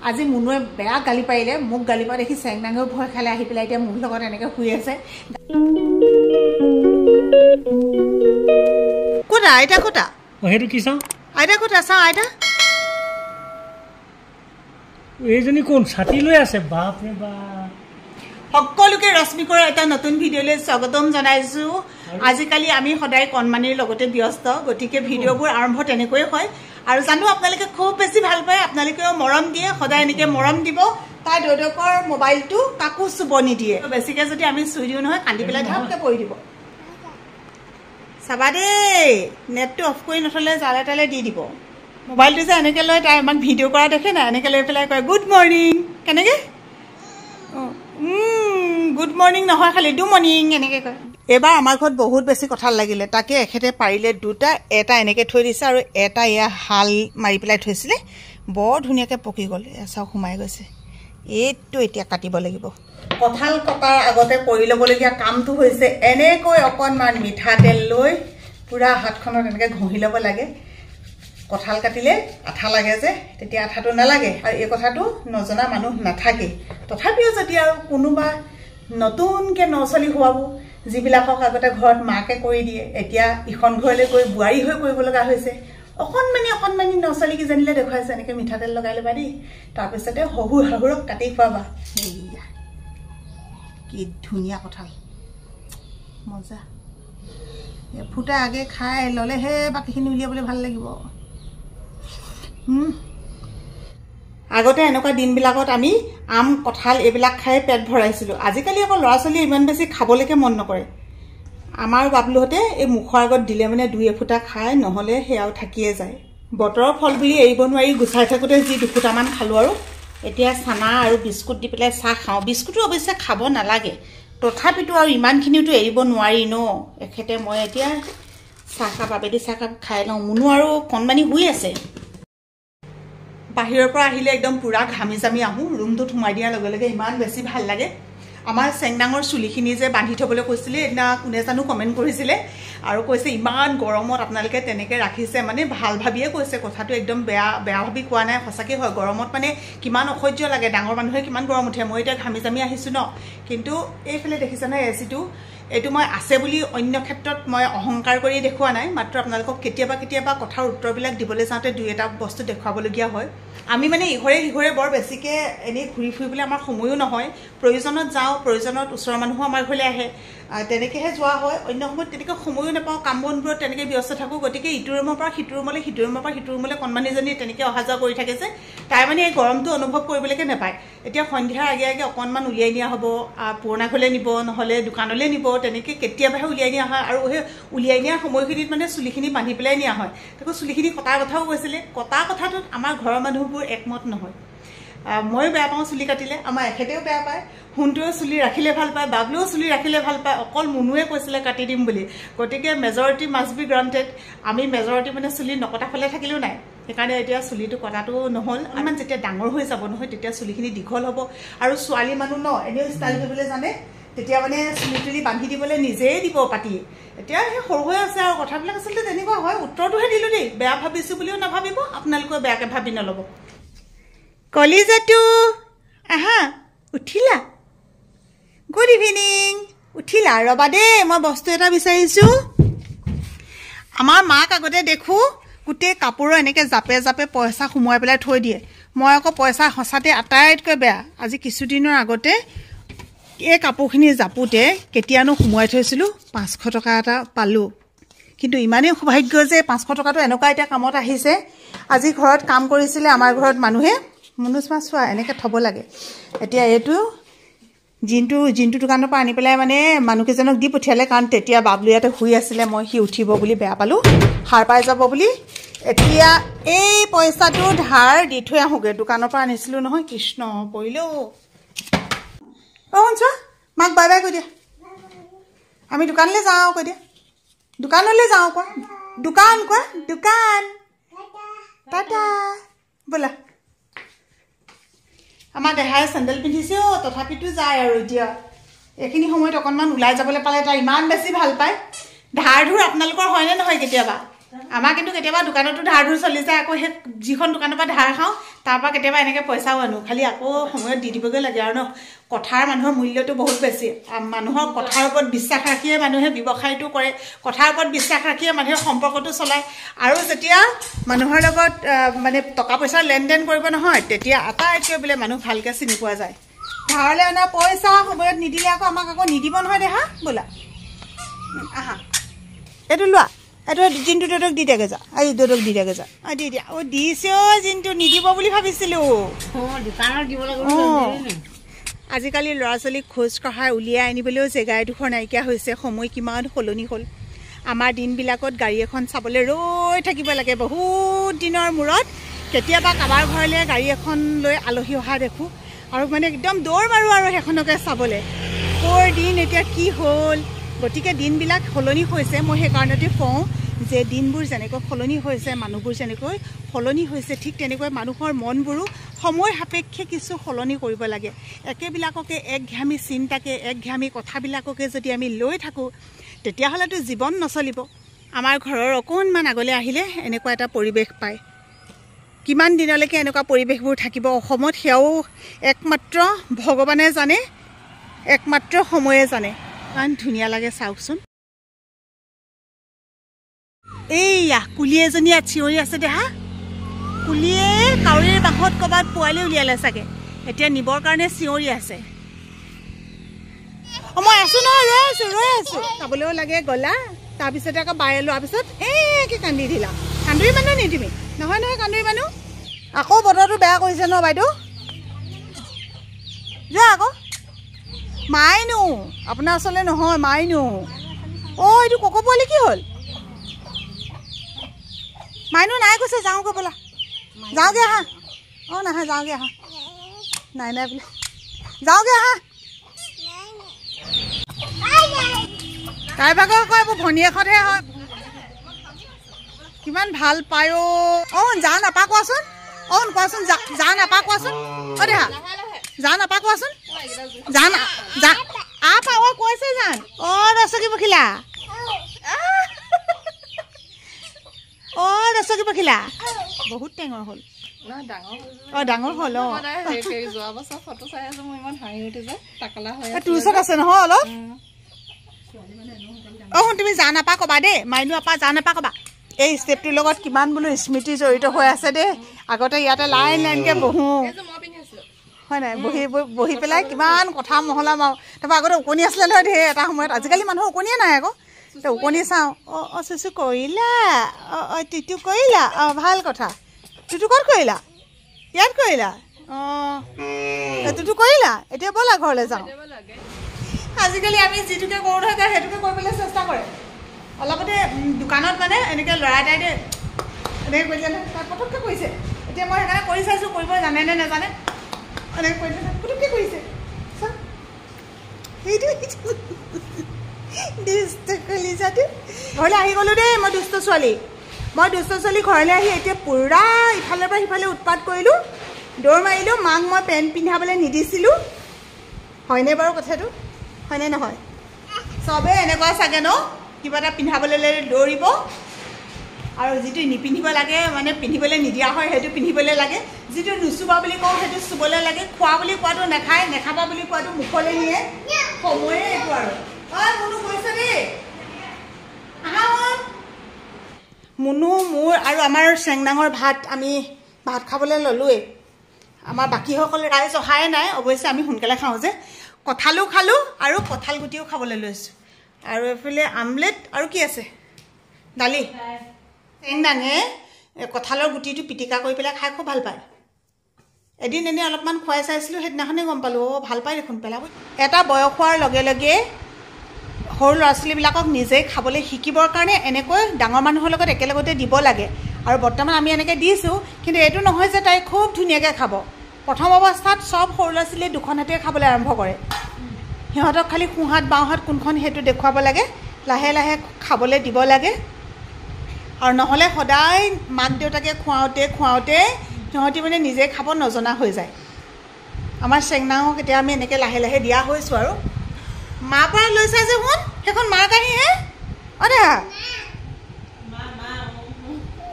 আজি মুনুৱে বেয়া গালি পাৰিলে মোক গালি পা দেখি চেংনাঙেও ভয় খালে আহি পেলাই এতিয়া মোৰ লগত এনেকৈ শুই আছে কোটা আইতা কোটা সেইটো কি চাওঁ আইতা কোটা চাওঁ আইতা এইজনী কোন ছাতি লৈ আছে বাপৰে বাপ সকলোকে ৰশ্মিকৰ এটা নতুন ভিডিঅ'লৈ স্বাগতম জনাইছো আজিকালি আমি সদায় কণমানিৰ লগতে ব্যস্ত গতিকে ভিডিঅ'বোৰ আৰম্ভ তেনেকৈ হয় আৰু জানো আপোনালোকে খুব বেছি ভাল পায় আপোনালোকেও মৰম দিয়ে সদায় এনেকৈ মৰম দিব তাই দদকৰ মোবাইলটো কাকো চুব নিদিয়ে বেছিকৈ যদি আমি চুই দিওঁ নহয় কান্দি পেলাই ধাপকৈ পৰি দিব চাবা দেই নেটটো অফ কৰি নথলে জালে তালে দি দিব মোবাইলটো যে এনেকৈ লৈ তাই আমাক ভিডিঅ' কৰা দেখে না এনেকৈ লৈ পেলাই কয় গুড মৰ্ণিং কেনেকৈ গুড মৰ্ণিং নহয় খালি ডু মৰ্ণিং এনেকৈ কয় এবাৰ আমাৰ ঘৰত বহুত বেছি কঁঠাল লাগিলে তাকে এখেতে পাৰিলে দুটা এটা এনেকৈ থৈ দিছে আৰু এটা এয়া হাল মাৰি পেলাই থৈছিলে বৰ ধুনীয়াকৈ পকি গ'ল এয়া চাওক সোমাই গৈছে এইটো এতিয়া কাটিব লাগিব কঁঠাল কটাৰ আগতে কৰি ল'বলগীয়া কামটো হৈছে এনেকৈ অকণমান মিঠাতেল লৈ পূৰা হাতখনত এনেকৈ ঘঁহি ল'ব লাগে কঁঠাল কাটিলে আঠা লাগে যে তেতিয়া আঠাটো নালাগে আৰু এই কথাটো নজনা মানুহ নাথাকে তথাপিও যদি আৰু কোনোবা নতুনকৈ নচলি হোৱাব যিবিলাকক আগতে ঘৰত মাকে কৰি দিয়ে এতিয়া ইখন ঘৰলৈ গৈ বোৱাৰী হৈ কৰিব লগা হৈছে অকণমানি নচলি কিজানিলে দেখুৱাইছে এনেকৈ মিঠাতেল লগাই ল'বা দেই তাৰপিছতে শহুৰ শাহুৰক কাটি খুৱাবা এইয়া কি ধুনীয়া কঁঠাল মজা ফুটা আগে খাই ল'লেহে বাকীখিনি উলিয়াবলৈ ভাল লাগিব আগতে এনেকুৱা দিনবিলাকত আমি আম কঁঠাল এইবিলাক খাই পেট ভৰাইছিলোঁ আজিকালি আকৌ ল'ৰা ছোৱালীয়ে ইমান বেছি খাবলৈকে মন নকৰে আমাৰ বাবলুহঁতে এই মুখৰ আগত দিলে মানে দুই এফুটা খায় নহ'লে সেয়াও থাকিয়ে যায় বতৰৰ ফল বুলি এৰিব নোৱাৰি গুচাই থাকোঁতে যি দুফুটামান খালোঁ আৰু এতিয়া চানা আৰু বিস্কুট দি পেলাই চাহ খাওঁ বিস্কুটো অৱশ্যে খাব নালাগে তথাপিতো আৰু ইমানখিনিওতো এৰিব নোৱাৰি ন এখেতে মই এতিয়া চাহকাপ আবেলি চাহকাপ খাই লওঁ মুনু আৰু কণমানি শুই আছে বাহিৰৰ পৰা আহিলে একদম পূৰা ঘামি জামি আহোঁ ৰুমটোত সোমাই দিয়াৰ লগে লগে ইমান বেছি ভাল লাগে আমাৰ চেংডাঙৰ চুলিখিনি যে বান্ধি থ'বলৈ কৈছিলে সেইদিনা কোনে জানো কমেণ্ট কৰিছিলে আৰু কৈছে ইমান গৰমত আপোনালোকে তেনেকৈ ৰাখিছে মানে ভাল ভাবিয়ে কৈছে কথাটো একদম বেয়া ভাবি কোৱা নাই সঁচাকৈ হয় গৰমত মানে কিমান অসহ্য লাগে ডাঙৰ মানুহে কিমান গৰম উঠে মই এতিয়া ঘামি জামি আহিছোঁ ন কিন্তু এইফালে দেখিছে নহয় এচিটো এইটো মই আছে বুলি অন্য ক্ষেত্ৰত মই অহংকাৰ কৰি দেখুওৱা নাই মাত্ৰ আপোনালোকক কেতিয়াবা কথাৰ উত্তৰবিলাক দিবলৈ যাওঁতে দুই এটা বস্তু দেখুৱাবলগীয়া হয় আমি মানে ইঘৰে সিঘৰে বৰ বেছিকৈ এনেই ঘূৰি ফুৰিবলৈ আমাৰ সময়ো নহয় প্ৰয়োজনত যাওঁ প্ৰয়োজনত ওচৰৰ মানুহো আমাৰ ঘৰলৈ আহে তেনেকৈহে যোৱা হয় অন্য সময়ত তেনেকৈ সময়ো নাপাওঁ কাম বনবোৰত তেনেকৈ ব্যস্ত থাকোঁ গতিকে ইটো ৰুমৰ পৰা সিটো ৰুমলৈ সিটো ৰুমৰ পৰা সিটো ৰুমলৈ কণমানিজনী তেনেকৈ অহা যোৱা কৰি থাকে যে তাই মানে এই গৰমটো অনুভৱ কৰিবলৈকে নাপায় এতিয়া সন্ধিয়াৰ আগে আগে অকণমান উলিয়াই নিয়া হ'ব পুৰণা ঘৰলৈ নিব নহ'লে দোকানলৈ নিব তেনেকৈ কেতিয়াবাহে উলিয়াই নিয়া হয় আৰু সেই উলিয়াই নিয়া সময়খিনিত মানে চুলিখিনি বান্ধি পেলাই নিয়া হয় তাকো চুলিখিনি কটাৰ কথাও কৈছিলে কটা কথাটোত আমাৰ ঘৰৰ মানুহবোৰ একমত নহয় ময়ো বেয়া পাওঁ চুলি কাটিলে আমাৰ এখেতেও বেয়া পায় সোণটোৱে চুলি ৰাখিলে ভাল পায় বাবলুৱেও চুলি ৰাখিলে ভাল পায় অকল মুনুৱে কৈছিলে কাটি দিম বুলি গতিকে মেজৰিটি মাষ্ট বি গ্ৰাণ্টেড আমি মেজৰিটি মানে চুলি নকটা ফালে থাকিলেও নাই সেইকাৰণে এতিয়া চুলিটো কটাটো নহ'ল ইমান যেতিয়া ডাঙৰ হৈ যাব নহয় তেতিয়া চুলিখিনি দীঘল হ'ব আৰু ছোৱালী মানুহ ন এনেও ষ্টাইল কৰিবলৈ জানে তেতিয়া মানে চুলি তুলি বান্ধি দিবলৈ নিজেই দিব পাতি এতিয়া সেই সৰু হৈ আছে আৰু কথাবিলাক আচলতে তেনেকুৱা হয় উত্তৰটোহে দিলোঁ দেই বেয়া ভাবিছোঁ বুলিও নাভাবিব আপোনালোকেও বেয়াকৈ ভাবি নল'ব কলিজাটো আহা উঠিলা গুড ইভিনিং উঠিলা ৰবা দেই মই বস্তু এটা বিচাৰিছোঁ আমাৰ মাক আগতে দেখোঁ গোটেই কাপোৰৰ এনেকৈ জাপে জাপে পইচা সোমোৱাই পেলাই থৈ দিয়ে মই আকৌ পইচা সঁচাতে আটাইতকৈ বেয়া আজি কিছুদিনৰ আগতে এই কাপোৰখিনি জাপোতে কেতিয়ানো সোমোৱাই থৈছিলোঁ 500 টকা এটা পালোঁ কিন্তু ইমানেই সৌভাগ্য যে 500 টকাটো এনেকুৱা এতিয়া কামত আহিছে আজি ঘৰত কাম কৰিছিলে আমাৰ ঘৰত মানুহে মনোজ মাছ চোৱা এনেকৈ থ'ব লাগে এতিয়া এইটো জিনটো দোকানৰ পৰা আনি পেলাই মানে মানুহকেইজনক দি পঠিয়ালে কাৰণ তেতিয়া বাবলু ইয়াতে শুই আছিলে মই সি উঠিব বুলি বেয়া পালোঁ সাৰ পাই যাব বুলি এতিয়া এই পইচাটো ধাৰ দি থৈ আহোঁগৈ দোকানৰ পৰা আনিছিলোঁ নহয় কৃষ্ণ পৰিলেও শুনছ মাক বাই বাই কৈ দিয়া আমি দোকানলৈ যাওঁ কৈ দিয়া দোকানলৈ যাওঁ কোৱা দোকান টাটা ব'লা আমাৰ দেহাই চেণ্ডেল পিন্ধিছেও তথাপিতো যায় আৰু এতিয়া এইখিনি সময়ত অকণমান ওলাই যাবলৈ পালে তাই ইমান বেছি ভাল পায় ধাৰ ধুৰ আপোনালোকৰ হয়নে নহয় কেতিয়াবা আমাৰ কিন্তু কেতিয়াবা দোকানতো ধাৰ ধুৰ চলি যায় আকৌ সেই যিখন দোকানৰ পৰা ধাৰ খাওঁ তাৰ পৰা কেতিয়াবা এনেকৈ পইচাও আনো খালি আকৌ সময়ত দি দিবগৈ লাগে আৰু ন কথাৰ মানুহৰ মূল্যটো বহুত বেছি মানুহৰ কথাৰ ওপৰত বিশ্বাস ৰাখিয়ে মানুহে ব্যৱসায়টো কৰে কথাৰ ওপৰত বিশ্বাস ৰাখিয়ে মানুহে সম্পৰ্কটো চলায় আৰু যেতিয়া মানুহৰ লগত মানে টকা পইচাৰ লেনদেন কৰিব নহয় তেতিয়া আটাইতকৈ বোলে মানুহ ভালকৈ চিনি পোৱা যায় ধাৰলৈ অনা পইচা সময়ত নিদিলে আকৌ আমাক আকৌ নিদিব নহয় দেহা বোলা আহা এইটো লোৱা এইটো জিনটো দেউতাক দি দিয়াগৈ যা এই দেউতাক দি দিয়াগৈ যা দি দিয়া দিছে জিনটো নিদিব বুলি ভাবিছিলোঁ আজিকালি ল'ৰা ছোৱালীক খোজ কঢ়াই উলিয়াই আনিবলৈও জেগা এডোখৰ নাইকিয়া হৈছে সময় কিমান সলনি হ'ল আমাৰ দিনবিলাকত গাড়ী এখন চাবলৈ ৰৈ থাকিব লাগে বহুত দিনৰ মূৰত কেতিয়াবা কাৰোবাৰ ঘৰলৈ গাড়ী এখন লৈ আলহী অহা দেখোঁ আৰু মানে একদম দৌৰ মাৰোঁ আৰু সেইখনকে চাবলৈ ক'ৰ দিন এতিয়া কি হ'ল গতিকে দিনবিলাক সলনি হৈছে মই সেইকাৰণতে কওঁ যে দিনবোৰ যেনেকৈ সলনি হৈছে মানুহবোৰ যেনেকৈ সলনি হৈছে ঠিক তেনেকৈ মানুহৰ মনবোৰো সময় সাপেক্ষে কিছু সলনি কৰিব লাগে একেবিলাককে একঘামী চিন্তাকে একঘামী কথাবিলাককে যদি আমি লৈ থাকোঁ তেতিয়াহ'লেতো জীৱন নচলিব আমাৰ ঘৰৰ অকণমান আগলৈ আহিলে এনেকুৱা এটা পৰিৱেশ পায় কিমান দিনলৈকে এনেকুৱা পৰিৱেশবোৰ থাকিব অসমত সেয়াও একমাত্ৰ ভগৱানে জানে একমাত্ৰ সময়ে জানে ইমান ধুনীয়া লাগে চাওকচোন এইয়া কুলি এজনী ইয়াত চিঞৰি আছে দেহা কুলিয়ে কাউৰীৰ বাঁহত ক'ৰবাত পোৱালি উলিয়ালে চাগে এতিয়া নিবৰ কাৰণে চিঞৰি আছে মই আছোঁ নহয় ৰৈ আছোঁ খাবলৈও লাগে গলা তাৰপিছতে আকৌ বায়ে লোৱাৰ পিছত কি কান্দি দিলা কান্দুৰী মানুহ নি তুমি নহয় কান্দুৰী মানুহ আকৌ বতৰটো বেয়া কৰিছে ন বাইদেউ যোৱা আকৌ মাইনু আপোনাৰ ওচৰলৈ নহয় মাইনু এইটো কক পোৱালি কি হ'ল মাইনু নাই কৈছে যাওঁগৈ বোলা যাওঁগৈ আহা নাহা যাওঁগৈ আহা নাই বোলে যাওঁগৈ আহা তাই ভাগৰ আকৌ এইবোৰ ভনীয়েকতহে হয় কিমান ভাল পায় যা নাপা কোৱাচোন কোৱাচোন যা নাপা কোৱাচোন দেহা যা নাপা কোৱাচোন যা কৈছে জান ৰচকী পখিলা ৰচকী পখিলা বহুত টেঙৰ হ'ল ডাঙৰ হ'ল তোৰ ওচৰত আছে নহয় অলপ তুমি যা নাপা ক'বা দেই মাইনু আপা যা নাপা ক'বা এই ষ্টেপটোৰ লগত কিমান বোলো স্মৃতি জড়িত হৈ আছে দেই আগতে ইয়াতে লাইন লাইনকৈ বহোঁ হয় নাই বহি পেলাই কিমান কথা মহলা মাৰোঁ তাৰপৰা আগতে ওকণি আছিলে নহয় ধেৰ এটা সময়ত আজিকালি মানুহৰ ওকণিয়ে নাই আকৌ ওকণি চাওঁ চুচু কৰিলা টিটু কৰিলা ভাল কথা টিটু ক'ত কৰিলা ইয়াত কৰিলা টিটু কৰিলা এতিয়া ব'লা ঘৰলৈ যাওঁ আজিকালি আমি যিটোকে কৰোঁ নহয় সেইটোকে কৰিবলৈ চেষ্টা কৰে অলপতে দোকানত মানে এনেকৈ ল'ৰা এটাই এনেকৈ কৰিলে তাই পটককৈ কৰিছে এতিয়া মই সেইকাৰণে কৰি চাইছোঁ কৰিব জানে নে নাজানে এনেকৈ কৰিলে পটককৈ কৰিছে ঘৰলৈ আহি গ'লোঁ দেই মই দুষ্ট ছোৱালী ঘৰলৈ আহি এতিয়া পূৰা ইফালৰ পৰা সিফালে উৎপাত কৰিলোঁ দৌৰ মাৰিলোঁ মাক মই পেণ্ট পিন্ধাবলৈ নিদিছিলোঁ হয়নে বাৰু কথাটো হয়নে নহয় চবেই এনেকুৱা চাগে ন কিবা এটা পিন্ধাবলৈ লৈ দৌৰিব আৰু যিটো নিপিন্ধিব লাগে মানে পিন্ধিবলৈ নিদিয়া হয় সেইটো পিন্ধিবলৈ লাগে যিটো নুচুবা বুলি কওঁ সেইটো চুবলৈ লাগে খোৱা বুলি কোৱাটো নাখায় নেখাবা বুলি কোৱাটো মুখলৈ নিয়ে সময়ে এইটো আৰু মুনু কৈছে দেই মুনু মোৰ আৰু আমাৰ চেংনাঙৰ আমি ভাত খাবলৈ ল'লোৱেই আমাৰ বাকীসকলে ৰাইজ অহাই নাই অৱশ্যে আমি সোনকালে খাওঁ যে কঁঠালো খালোঁ আৰু কঁঠাল গুটিও খাবলৈ লৈছোঁ আৰু এইফালে আমলেট আৰু কি আছে দালি চেংনাঙে কঁঠালৰ গুটিটো পিটিকা কৰি পেলাই খাই খুব ভাল পায় এদিন এনেই অলপমান খুৱাই চাইছিলোঁ সেইদিনাখনেই গম পালোঁ ভাল পায় দেখোন পেলাব এটা বয়স হোৱাৰ লগে লগে সৰু ল'ৰা ছোৱালীবিলাকক নিজেই খাবলৈ শিকিবৰ কাৰণে এনেকৈ ডাঙৰ মানুহৰ লগত একেলগতে দিব লাগে আৰু বৰ্তমান আমি এনেকৈ দিছোঁ কিন্তু এইটো নহয় যে তাই খুব ধুনীয়াকৈ খাব প্ৰথম অৱস্থাত চব সৰু ল'ৰা ছোৱালীয়ে দুখন হাতেৰে খাবলৈ আৰম্ভ কৰে সিহঁতক খালি সোঁহাত বাওঁহাত কোনখন সেইটো দেখুৱাব লাগে লাহে লাহে খাবলৈ দিব লাগে আৰু নহ'লে সদায় মাক দেউতাকে খুৱাওঁতে সিহঁতি মানে নিজে খাব নজনা হৈ যায় আমাৰ চেংনাঙক এতিয়া আমি এনেকৈ লাহে লাহে দিয়া হৈছোঁ আৰু মাৰ পৰা লৈছা যে শুন সেইখন মাৰ কাহিহে দেহা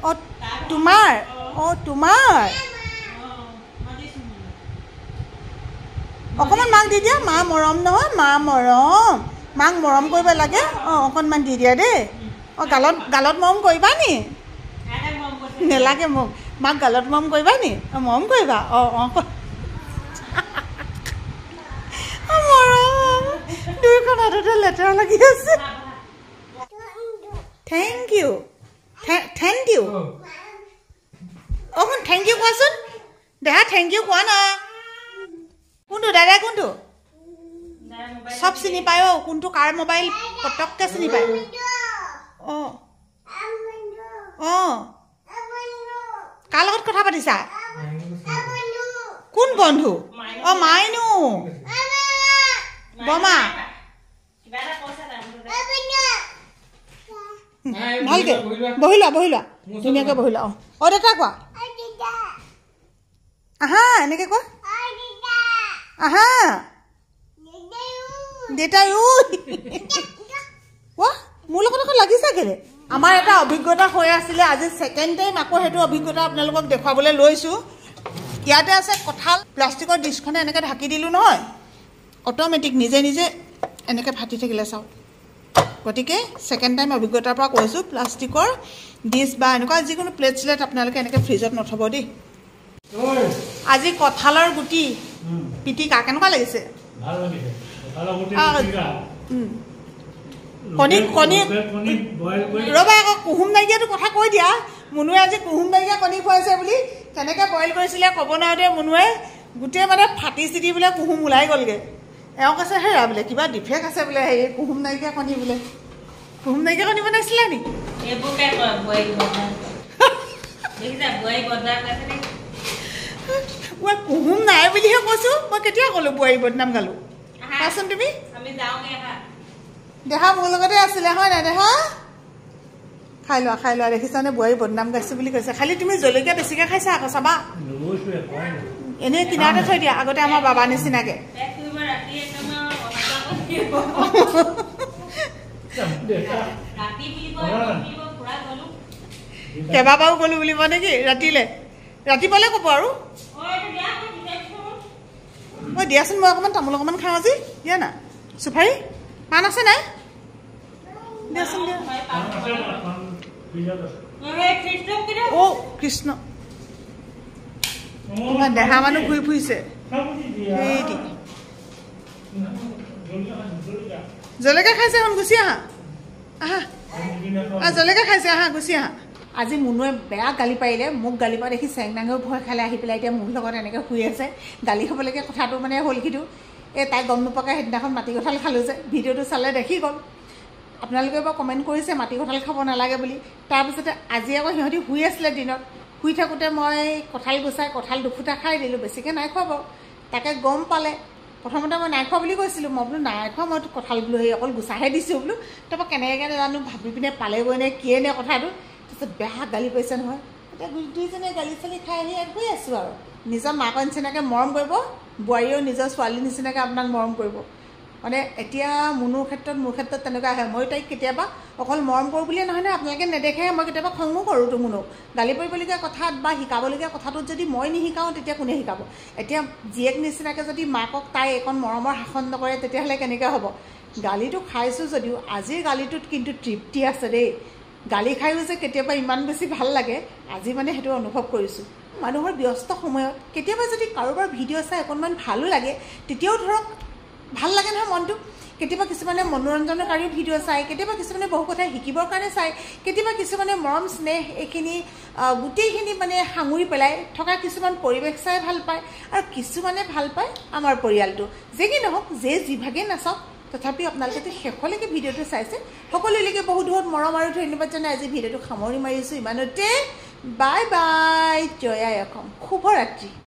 অঁ তোমাৰ অঁ তোমাৰ অকণমান মাক দি দিয়া মা মৰম নহয় মা মৰম মাক মৰম কৰিব লাগে অঁ অকণমান দি দিয়া দেই অঁ গালত মৰম কৰিবা নি নেলাগে মোক মাক গালত মৰম কৰিবা নি অঁ মৰম কৰিবা অঁ অঁ মৰম দুইখন হাততে লেতেৰা লাগি আছে থেংক ইউ থেংক ইউ অকণ থেংক ইউ কোৱাচোন দেহা থেংক ইউ কোৱা না কোনটো দাদা কোনটো চব চিনি পায় অ' কোনটো কাৰ মোবাইল পটককৈ চিনি পায় অঁ অঁ কাৰ লগত কথা পাতিছা কোন বন্ধু অঁ মাইনু বমা ভালকৈ বহি লোৱা ধুনীয়াকৈ বহি লোৱা অঁ দেউতা কোৱা আহা এনেকৈ কোৱা আহা দেউতাই কোৱা মোৰ লগত আকৌ লাগিছা কেলে আমাৰ এটা অভিজ্ঞতা হৈ আছিলে আজি ছেকেণ্ড টাইম আকৌ সেইটো অভিজ্ঞতা আপোনালোকক দেখুৱাবলৈ লৈছোঁ ইয়াতে আছে কঁঠাল প্লাষ্টিকৰ ডিছখনে এনেকৈ ঢাকি দিলোঁ নহয় অট'মেটিক নিজে নিজে এনেকৈ ফাটি থাকিলে চাওক গতিকে ছেকেণ্ড টাইম অভিজ্ঞতাৰ পৰা কৈছোঁ প্লাষ্টিকৰ ডিছ বা এনেকুৱা যিকোনো প্লেট চিলেট আপোনালোকে এনেকৈ ফ্ৰিজত নথ'ব দেই আজি কঁঠালৰ গুটি পিটিকা কেনেকুৱা লাগিছে কণী ৰ'বা আকৌ কুহুম নাইকিয়াটো কথা কৈ দিয়া মুনুৱে আজি কুহুম নাইকিয়া কণী খুৱাইছে বুলি কেনেকৈ বইল কৰিছিলে ক'ব নোৱাৰোঁতে মুনুৱে গোটেই মানে ফাটি চিটি বোলে কুহুম ওলাই গ'লগৈ এওঁ কৈছে হেৰা বোলে কিবা ডিফেক্ট আছে বোলে হেৰি কুহুম নাইকিয়া কণী বোলে কুহুম নাইকিয়া কণী বনাইছিলা নি মই কুহুম নাই বুলিহে কৈছোঁ মই কেতিয়া ক'লোঁ বোৱাৰী বদনাম গালোঁ কোৱাচোন তুমি দেহা মোৰ লগতে আছিলে হয় নাই দেহা খাই লোৱা দেখিছানে বোৱাৰী বদনাম গাইছোঁ বুলি কৈছে খালি তুমি জলকীয়া বেছিকৈ খাইছা আকৌ চাবা এনেই কিনাৰতে থৈ দিয়া আগতে আমাৰ বাবা নিচিনাকৈ কেইবাবাৰো গ'লোঁ বুলিব নেকি ৰাতিপুৱালৈ ক'ব আৰু মই দিয়াচোন মই অকণমান তামোল অকণমান খাওঁ আজি দিয়া না চুফাৰী পাণ আছে নাই দিয়াচোন দিয়া অ' কৃষ্ণ তোমাৰ দেহা মানুহ ঘূৰি ফুৰিছে সেইটি জলকীয়া খাইছে এখন গুচি আহা জলকীয়া খাইছে আহা গুচি আহা আজি মুনুৱে বেয়া গালি পাৰিলে মোক গালি পৰা দেখি চেংনাঙেও ভয় খালে আহি পেলাই এতিয়া মোৰ লগত এনেকৈ শুই আছে গালি খাবলৈকে কথাটো মানে হ'ল কিটো এই তাই গম নোপোৱাকৈ সেইদিনাখন মাটি কঁঠাল খালোঁ যে ভিডিঅ'টো চালে দেখি গ'ল আপোনালোকে বাৰু কমেণ্ট কৰিছে মাটি কঁঠাল খাব নালাগে বুলি তাৰপিছতে আজি আকৌ সিহঁতি শুই আছিলে দিনত শুই থাকোঁতে মই কঁঠাল গুচাই কঁঠাল দুফুটা খাই দিলোঁ বেছিকৈ নাই খোৱা বাৰু তাকে গম পালে প্ৰথমতে মই নাই খোৱা বুলি কৈছিলোঁ মই বোলো নাই খোৱা মই কঁঠাল বোলো সেই অকল গুচাহে দিছোঁ বোলো তাৰপৰা কেনেকৈ জানো ভাবি পিনে পালেগৈ নে কিয়ে নে কথাটো তাৰপিছত বেয়া গালি পাৰিছে নহয় এতিয়া দুইজনে গালি চালি খাই আহি ইয়াত গৈ আছোঁ আৰু নিজৰ মাকৰ নিচিনাকৈ মৰম কৰিব বোৱাৰীয়েও নিজৰ ছোৱালীৰ নিচিনাকৈ আপোনাক মৰম কৰিব মানে এতিয়া মুনুৰ ক্ষেত্ৰত মোৰ ক্ষেত্ৰত তেনেকুৱা হয় মই তাইক কেতিয়াবা অকল মৰম কৰোঁ বুলিয়ে নহয় নহয় আপোনালোকে নেদেখে মই কেতিয়াবা খঙো কৰোঁ তো মুনুক গালি পাৰিবলগীয়া কথাত বা শিকাবলগীয়া কথাটোত যদি মই নিশিকাওঁ তেতিয়া কোনে শিকাব এতিয়া জীয়েক নিচিনাকৈ যদি মাকক তাই এখন মৰমৰ শাসন নকৰে তেতিয়াহ'লে কেনেকৈ হ'ব গালিটো খাইছোঁ যদিও আজিৰ গালিটোত কিন্তু তৃপ্তি আছে দেই গালি খায়ো যে কেতিয়াবা ইমান বেছি ভাল লাগে আজি মানে সেইটো অনুভৱ কৰিছোঁ মানুহৰ ব্যস্ত সময়ত কেতিয়াবা যদি কাৰোবাৰ ভিডিঅ' চাই অকণমান ভালো লাগে তেতিয়াও ধৰক ভাল লাগে নহয় মনটো কেতিয়াবা কিছুমানে মনোৰঞ্জনকাৰীও ভিডিঅ' চায় কেতিয়াবা কিছুমানে বহু কথা শিকিবৰ কাৰণে চায় কেতিয়াবা কিছুমানে মৰম স্নেহ এইখিনি গোটেইখিনি মানে সাঙুৰি পেলাই থকা কিছুমান পৰিৱেশ চাই ভাল পায় আৰু কিছুমানে ভাল পায় আমাৰ পৰিয়ালটো যে কি নহওক যে যিভাগেই নাচাওক তথাপিও আপোনালোকে শেষলৈকে ভিডিঅ'টো চাইছে সকলোলৈকে বহুত বহুত মৰম আৰু ধন্যবাদ জনাই আজি ভিডিঅ'টো সামৰি মাৰিছোঁ ইমানতে বাই বাই জয় আই অসম শুভৰাত্ৰি।